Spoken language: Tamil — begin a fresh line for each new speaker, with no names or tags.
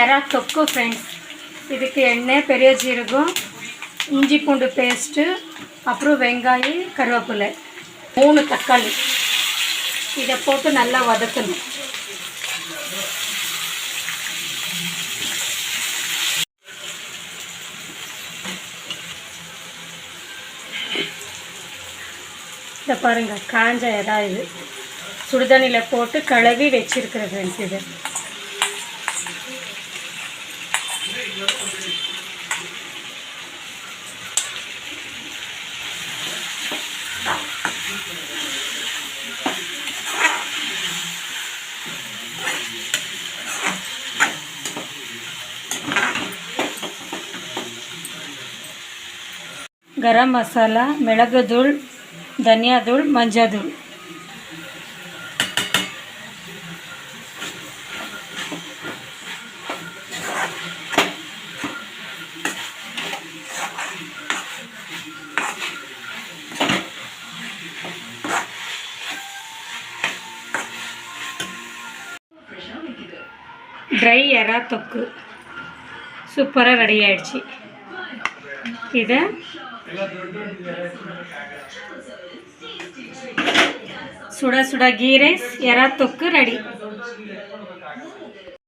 எறா தொக்கு ஃப்ரெண்ட்ஸ். இதுக்கு எண்ணெய், பெரிய ஜீரகம், இஞ்சி பூண்டு பேஸ்ட்டு, அப்புறம் வெங்காயம், கருவேப்பிலை, 3 தக்காளி இதை போட்டு நல்லா வதக்கணும். இதை பாருங்கள், காஞ்ச எறா இது சுடுதண்ணியில் போட்டு கழுவி வச்சிருக்கிறேன் ஃப்ரெண்ட்ஸ். இது கரம் மசாலா, மிளகுத்தூள், தனியாத்தூள், மஞ்சத்தூள். ட்ரை எறா தொக்கு சூப்பராக ரெடி ஆயிடுச்சு. இதை சுட சுட கீ ரைஸ், எறா தொக்கு ரெடி.